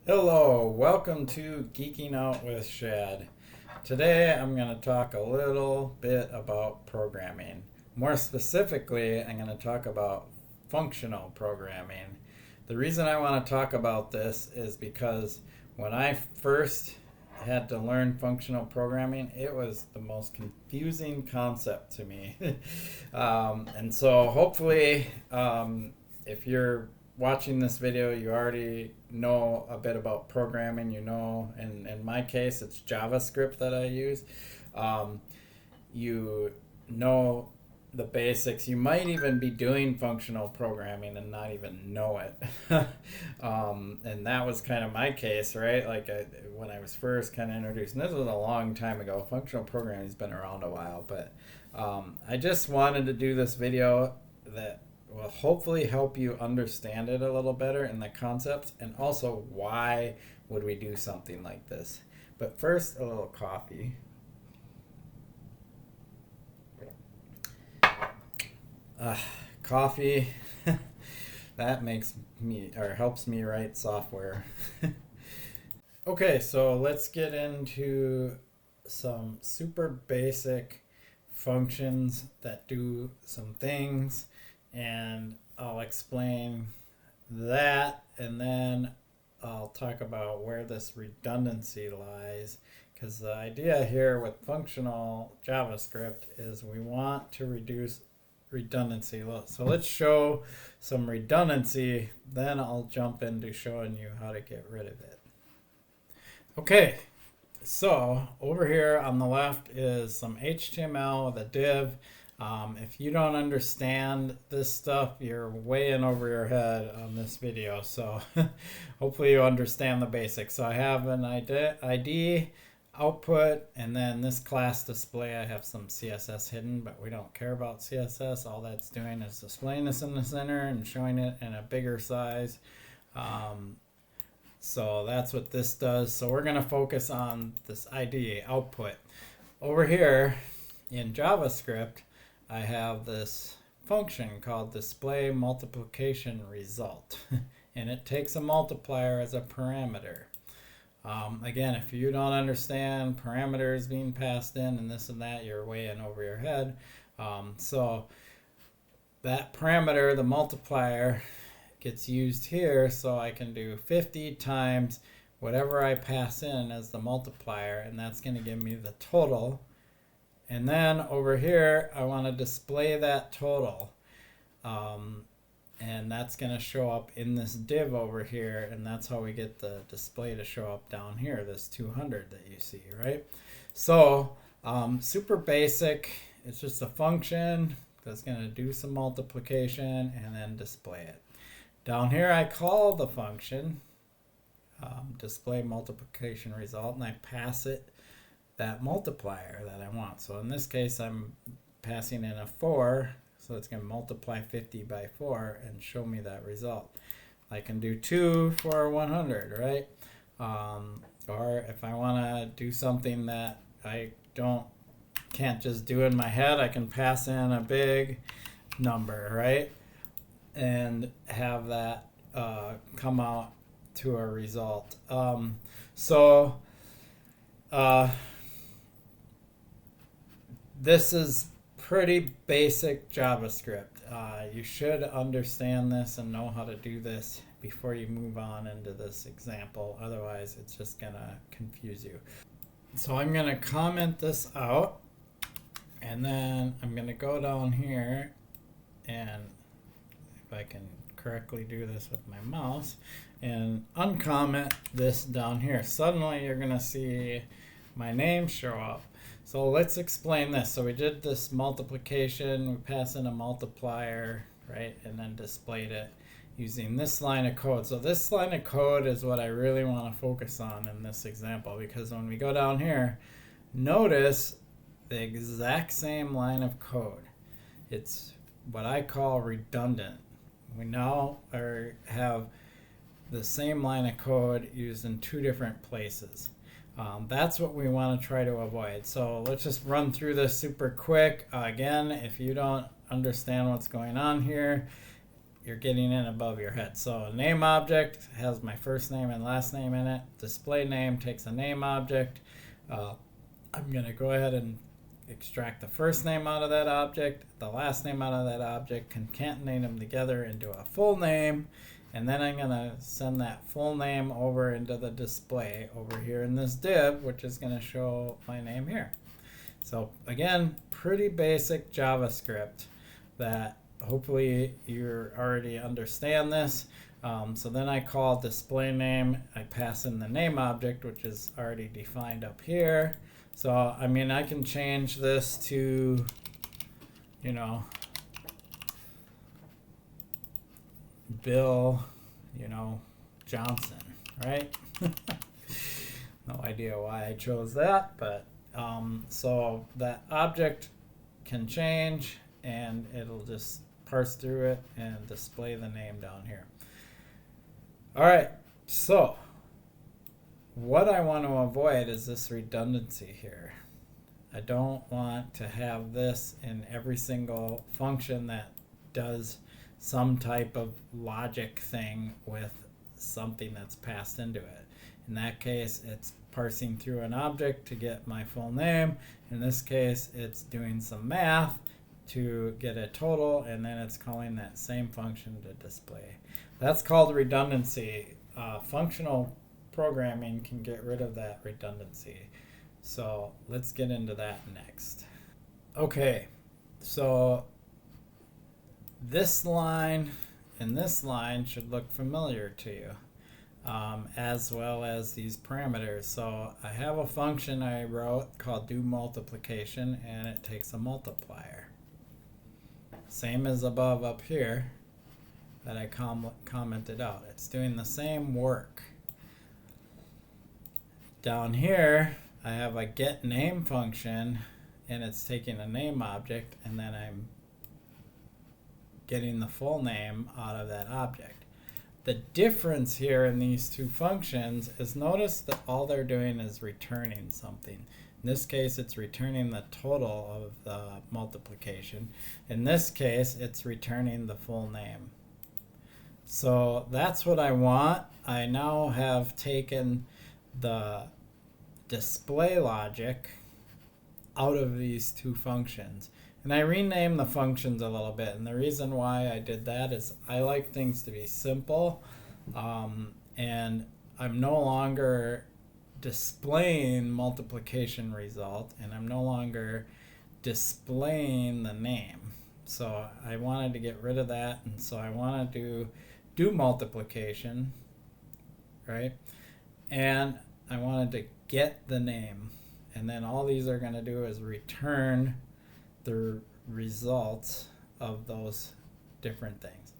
Hello, welcome to Geeking Out with Shad. Today I'm going to talk a little bit about programming. More specifically, I'm going to talk about functional programming. The reason I want to talk about this is because when I first had to learn functional programming, it was the most confusing concept to me. And so hopefully, if you're watching this video, you already know a bit about programming. You know, in my case, it's JavaScript that I use. You know the basics. You might even be doing functional programming and not even know it. And that was kind of my case, right? When I was first kind of introduced, and this was a long time ago. Functional programming has been around a while, but I just wanted to do this video that will hopefully help you understand it a little better and the concepts, and also why would we do something like this. But first, a little coffee. Coffee that makes me or helps me write software. Okay, so let's get into some super basic functions that do some things, and I'll explain that, and then I'll talk about where this redundancy lies, because the idea here with functional JavaScript is we want to reduce redundancy. So let's show some redundancy, then I'll jump into showing you how to get rid of it. Okay, so over here on the left is some HTML with a div. If you don't understand this stuff, you're way in over your head on this video. So hopefully you understand the basics. So I have an ID, output, and then this class display. I have some CSS hidden, but we don't care about CSS. All that's doing is displaying this in the center and showing it in a bigger size. So that's what this does. So we're going to focus on this ID, output. Over here in JavaScript, I have this function called display multiplication result, and it takes a multiplier as a parameter. Again, if you don't understand parameters being passed in and this and that, you're way in over your head. So that parameter, the multiplier, gets used here, so I can do 50 times whatever I pass in as the multiplier, and that's going to give me the total. And then over here, I want to display that total. And that's going to show up in this div over here, and that's how we get the display to show up down here, this 200 that you see, right? So super basic. It's just a function that's going to do some multiplication and then display it. Down here, I call the function display multiplication result, and I pass it that multiplier that I want. So in this case, I'm passing in a 4, so it's going to multiply 50 by 4 and show me that result. I can do 2 for 100, right? Or if I want to do something that I can't just do in my head, I can pass in a big number, right? And have that come out to a result. This is pretty basic JavaScript. You should understand this and know how to do this before you move on into this example. Otherwise, it's just going to confuse you. So I'm going to comment this out, and then I'm going to go down here, and if I can correctly do this with my mouse, and uncomment this down here. Suddenly you're going to see my name show up. So let's explain this. So we did this multiplication, we pass in a multiplier, right, and then displayed it using this line of code. So this line of code is what I really want to focus on in this example, because when we go down here, notice the exact same line of code. It's what I call redundant. We now have the same line of code used in 2 different places. That's what we want to try to avoid. So let's just run through this super quick. Again, if you don't understand what's going on here, you're getting in above your head. So a name object has my first name and last name in it. Display name takes a name object. I'm going to go ahead and extract the first name out of that object, the last name out of that object, concatenate them together into a full name, and then I'm going to send that full name over into the display over here in this div, which is going to show my name here. So again, pretty basic JavaScript that hopefully you already understand this. So then I call display name, I pass in the name object, which is already defined up here. So, I mean, I can change this to, you know, Bill, you know, Johnson, right? No idea why I chose that, but so that object can change and it'll just parse through it and display the name down here. All right, so what I want to avoid is this redundancy here. I don't want to have this in every single function that does some type of logic thing with something that's passed into it. In that case, it's parsing through an object to get my full name. In this case, it's doing some math to get a total, and then it's calling that same function to display. That's called redundancy. Functional programming can get rid of that redundancy. So let's get into that next. Okay, so this line and this line should look familiar to you, as well as these parameters. So I have a function I wrote called do multiplication, and it takes a multiplier. Same as above up here that I commented out. It's doing the same work. Down here, I have a get name function, and it's taking a name object, and then I'm getting the full name out of that object. The difference here in these two functions is, notice that all they're doing is returning something. In this case, it's returning the total of the multiplication. In this case, it's returning the full name. So that's what I want. I now have taken the display logic out of these two functions. And I renamed the functions a little bit. And the reason why I did that is I like things to be simple. And I'm no longer displaying multiplication result, and I'm no longer displaying the name. So I wanted to get rid of that, and so I wanted to do multiplication, right? And I wanted to get the name, and then all these are going to do is return the results of those different things.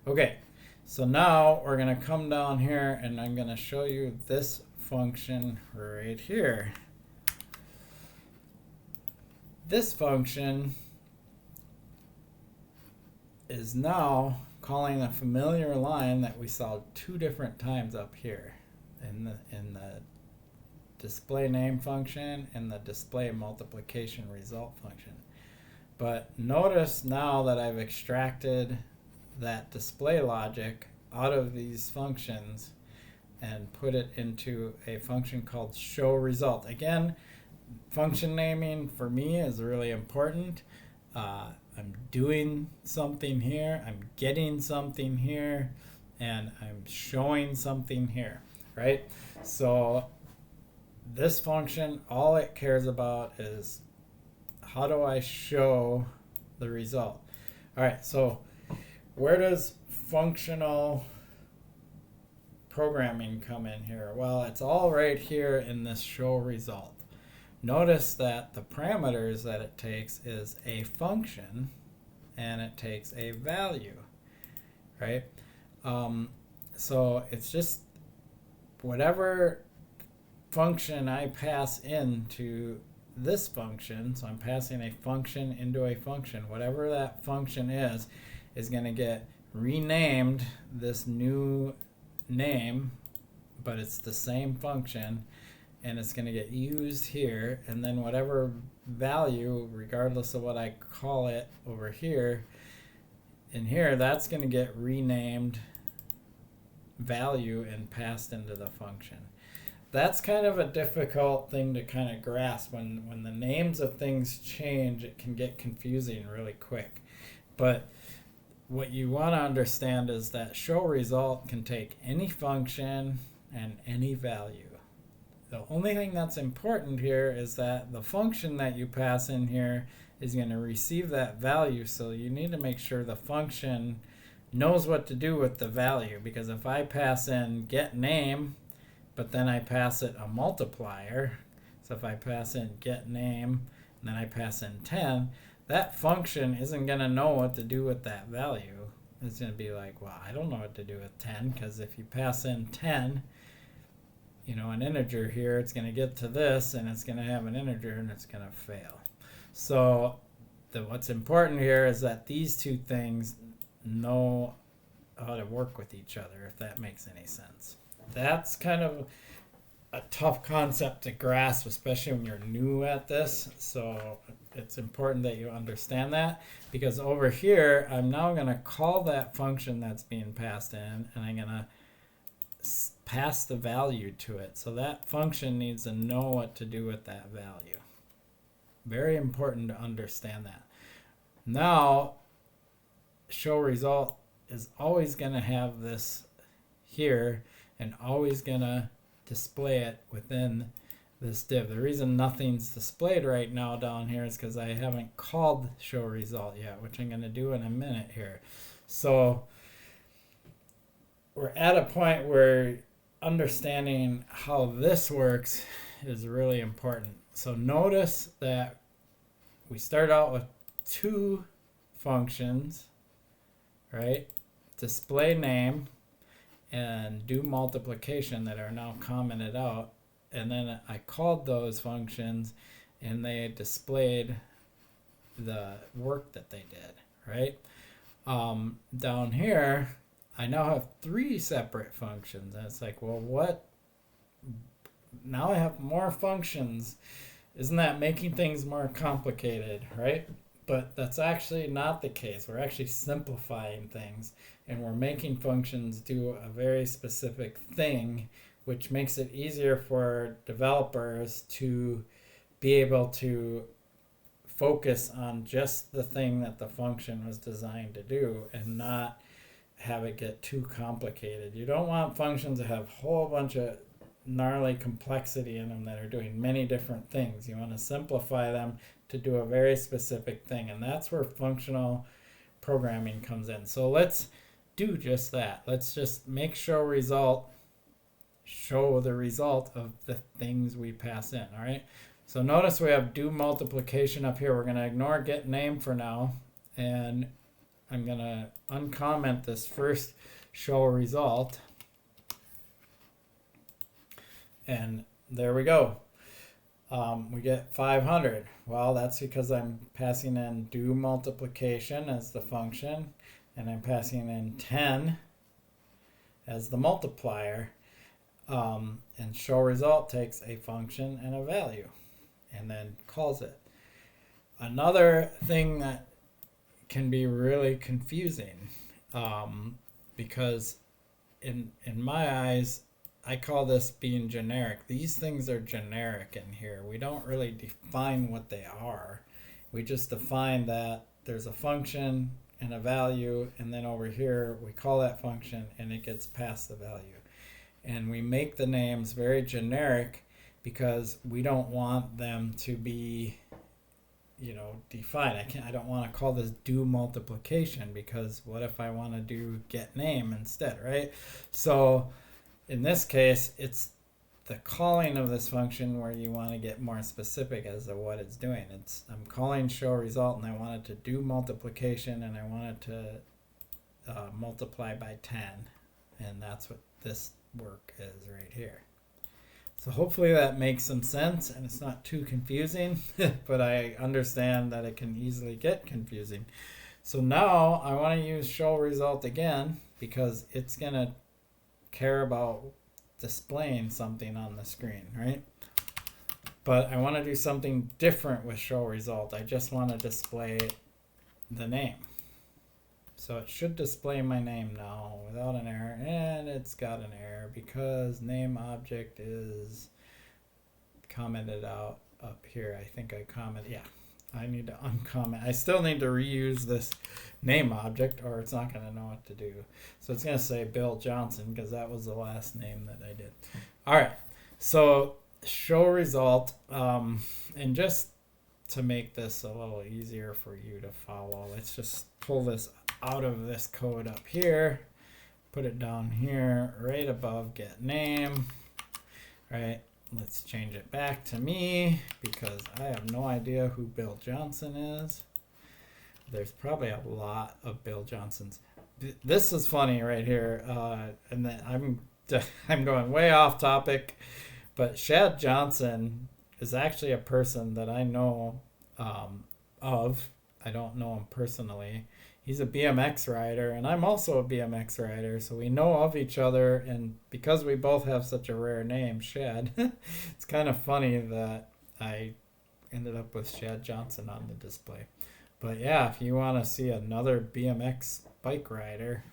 Okay, so now we're going to come down here, and I'm going to show you this function right here. This function is now calling a familiar line that we saw two different times up here in the display name function and the display multiplication result function. But notice now that I've extracted that display logic out of these functions and put it into a function called show result. Again, function naming for me is really important. I'm doing something here, I'm getting something here, and I'm showing something here, right? So this function, all it cares about is how do I show the result. All right, so where does functional programming come in here? Well, it's all right here in this show result. Notice that the parameters that it takes is a function and it takes a value, right? So it's just whatever function I pass into this function. So I'm passing a function into a function. Whatever that function is going to get renamed this new name, but it's the same function, and it's going to get used here, and then whatever value, regardless of what I call it over here, in here, that's going to get renamed value and passed into the function. That's kind of a difficult thing to kind of grasp. When the names of things change, it can get confusing really quick. But what you want to understand is that show result can take any function and any value. The only thing that's important here is that the function that you pass in here is going to receive that value, so you need to make sure the function knows what to do with the value, because if I pass in get name, but then I pass it a multiplier, so if I pass in get name and then I pass in 10, that function isn't going to know what to do with that value. It's going to be like, well, I don't know what to do with 10, because if you pass in 10, you know, an integer here, it's going to get to this and it's going to have an integer and it's going to fail. So what's important here is that these two things know how to work with each other, if that makes any sense. That's kind of a tough concept to grasp, especially when you're new at this. So it's important that you understand that, because over here, I'm now going to call that function that's being passed in, and I'm going to pass the value to it. So that function needs to know what to do with that value. Very important to understand that. Now, show result is always going to have this here and always going to display it within this div. The reason nothing's displayed right now down here is because I haven't called show result yet, which I'm going to do in a minute here. So we're at a point where understanding how this works is really important. So notice that we start out with two functions, right? Display name and do multiplication that are now commented out. And then I called those functions and they displayed the work that they did, right? Down here, I now have three separate functions. And it's like, well, what? Now I have more functions. Isn't that making things more complicated, right? But that's actually not the case. We're actually simplifying things, and we're making functions do a very specific thing, which makes it easier for developers to be able to focus on just the thing that the function was designed to do and not have it get too complicated. You don't want functions to have a whole bunch of gnarly complexity in them that are doing many different things. You want to simplify them to do a very specific thing, and that's where functional programming comes in. So let's do just that. Let's just make show result show the result of the things we pass in. All right, so notice we have do multiplication up here. We're going to ignore get name for now, and I'm going to uncomment this first show result. And there we go. We get 500. Well, that's because I'm passing in do multiplication as the function, and I'm passing in 10 as the multiplier. And show result takes a function and a value and then calls it. Another thing that can be really confusing, because in my eyes, I call this being generic. These things are generic in here. We don't really define what they are. We just define that there's a function and a value, and then over here we call that function and it gets passed the value. And we make the names very generic because we don't want them to be, you know, defined. I don't want to call this do multiplication, because what if I want to do get name instead, right? So in this case, it's the calling of this function where you want to get more specific as to what it's doing. I'm calling show result, and I want it to do multiplication, and I want it to multiply by 10, and that's what this work is right here. So hopefully that makes some sense and it's not too confusing, but I understand that it can easily get confusing. So now I want to use show result again, because it's going to care about displaying something on the screen, right? But I want to do something different with show result. I just want to display the name. So it should display my name now without an error, and it's got an error because name object is commented out up here. I think I commented, yeah. I need to uncomment. I still need to reuse this name object or it's not going to know what to do. So it's going to say Bill Johnson because that was the last name that I did. All right. So show result. And just to make this a little easier for you to follow, let's just pull this out of this code up here. Put it down here right above get name. All right. Let's change it back to me because I have no idea who Bill Johnson is. There's probably a lot of Bill Johnsons. This is funny right here, and then I'm going way off topic, but Shad Johnson is actually a person that I know of. I don't know him personally. He's a BMX rider, and I'm also a BMX rider, so we know of each other, and because we both have such a rare name, Shad, it's kind of funny that I ended up with Shad Johnson on the display. But yeah, if you want to see another BMX bike rider,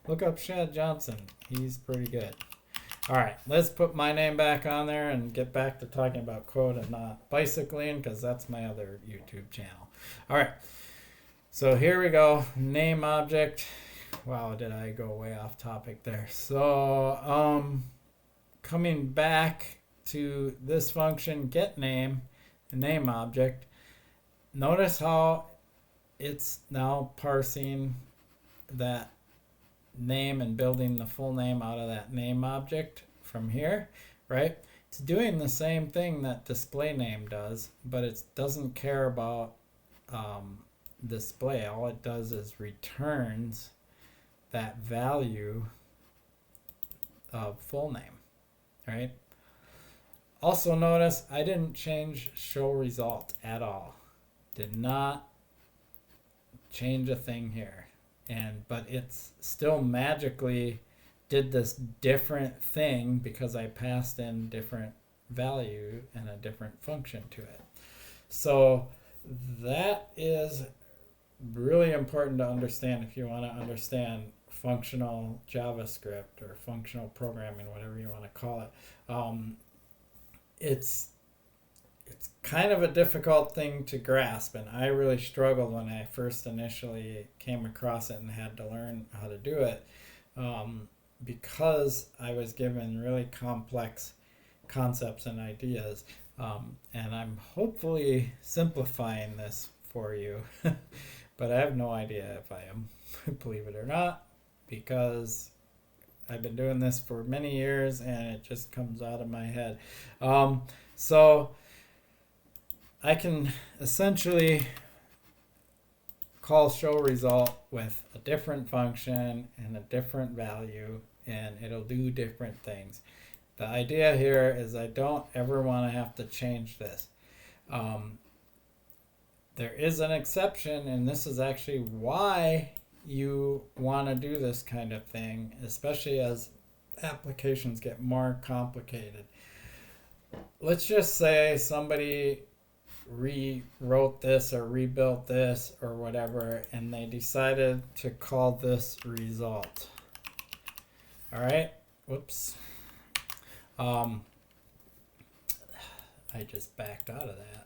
look up Shad Johnson. He's pretty good. All right, let's put my name back on there and get back to talking about code and not bicycling, because that's my other YouTube channel. All right. So here we go, name object. Wow, did I go way off topic there? So coming back to this function, get name, the name object. Notice how it's now parsing that name and building the full name out of that name object from here, right? It's doing the same thing that display name does, but it doesn't care about display. All it does is returns that value of full name, right? Also notice I didn't change show result at all. Did not change a thing here, but it's still magically did this different thing because I passed in different value and a different function to it. So that is really important to understand if you want to understand functional JavaScript or functional programming, whatever you want to call it. It's kind of a difficult thing to grasp, and I really struggled when I first initially came across it and had to learn how to do it, because I was given really complex concepts and ideas, and I'm hopefully simplifying this for you. But I have no idea if I am, believe it or not, because I've been doing this for many years and it just comes out of my head. So I can essentially call show result with a different function and a different value, and it'll do different things. The idea here is I don't ever want to have to change this. There is an exception, and this is actually why you want to do this kind of thing, especially as applications get more complicated. Let's just say somebody rewrote this or rebuilt this or whatever, and they decided to call this result. All right, whoops. I just backed out of that.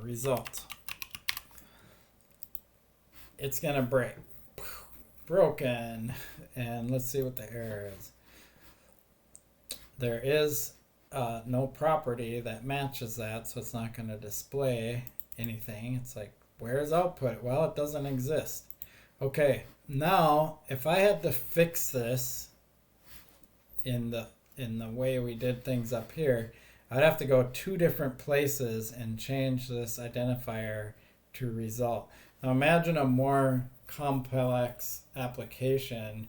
Result. It's gonna break. Broken. And let's see what the error is. There is no property that matches that, so it's not going to display anything. It's like, where's output? Well, it doesn't exist. Okay, now if I had to fix this in the way we did things up here, I'd have to go 2 different places and change this identifier to result. Now imagine a more complex application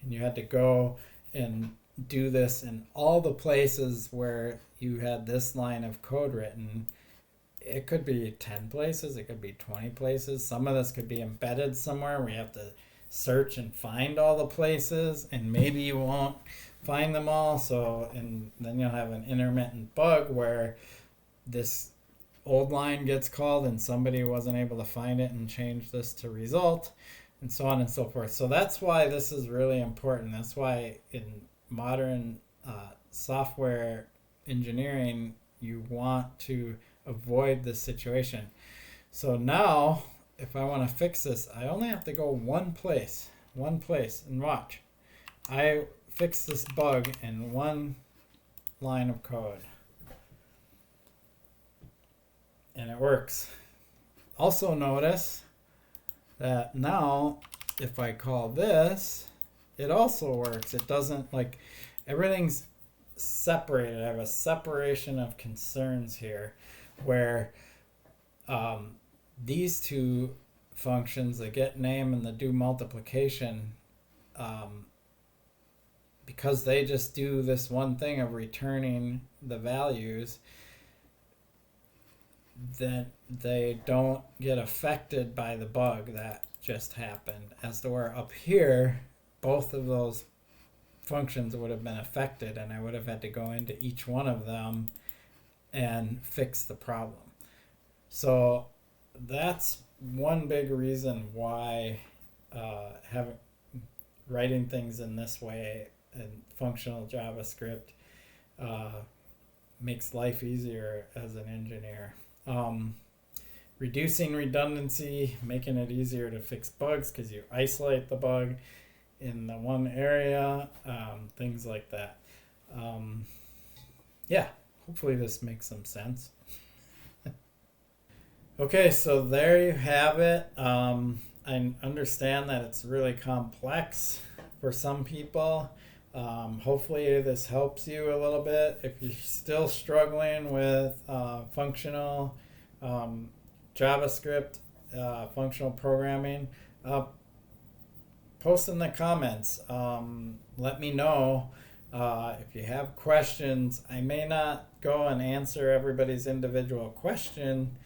and you had to go and do this in all the places where you had this line of code written. It could be 10 places, it could be 20 places. Some of this could be embedded somewhere where you have to search and find all the places, and maybe you won't find them all. So, and then you'll have an intermittent bug where this old line gets called and somebody wasn't able to find it and change this to result. and so on and so forth. So that's why this is really important. That's why in modern software engineering, you want to avoid this situation. So now, if I want to fix this, I only have to go one place, and watch. I fix this bug in one line of code. And it works. Also notice that now, if I call this, it also works. It doesn't, like, everything's separated. I have a separation of concerns here where these two functions, the get name and the do multiplication, because they just do this one thing of returning the values, then they don't get affected by the bug that just happened. As to where up here, both of those functions would have been affected, and I would have had to go into each one of them and fix the problem. So that's one big reason why writing things in this way in functional JavaScript makes life easier as an engineer. Reducing redundancy, making it easier to fix bugs because you isolate the bug in the one area, things like that. Yeah, hopefully this makes some sense. Okay, so there you have it. I understand that it's really complex for some people. Hopefully this helps you a little bit. If you're still struggling with functional JavaScript, functional programming, post in the comments. Let me know if you have questions. I may not go and answer everybody's individual question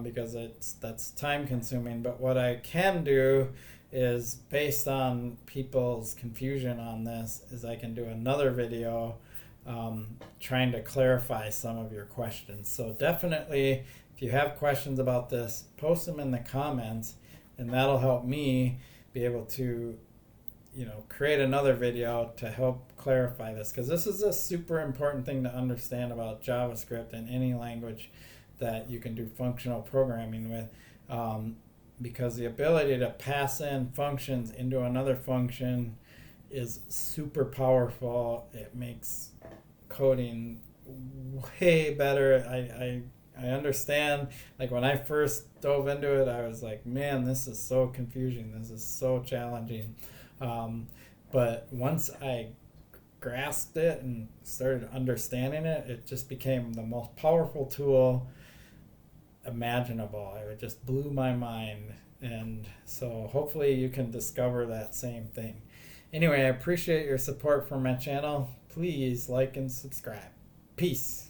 because that's time consuming, but what I can do is, based on people's confusion on this, is I can do another video trying to clarify some of your questions. So definitely, if you have questions about this, post them in the comments, and that'll help me be able to, create another video to help clarify this, because this is a super important thing to understand about JavaScript and any language that you can do functional programming with. Because the ability to pass in functions into another function is super powerful. It makes coding way better. I understand, like when I first dove into it, I was like, man, this is so confusing. This is so challenging. But once I grasped it and started understanding it, it just became the most powerful tool imaginable. It just blew my mind, and so hopefully you can discover that same thing. Anyway, I appreciate your support for my channel. Please like and subscribe. Peace.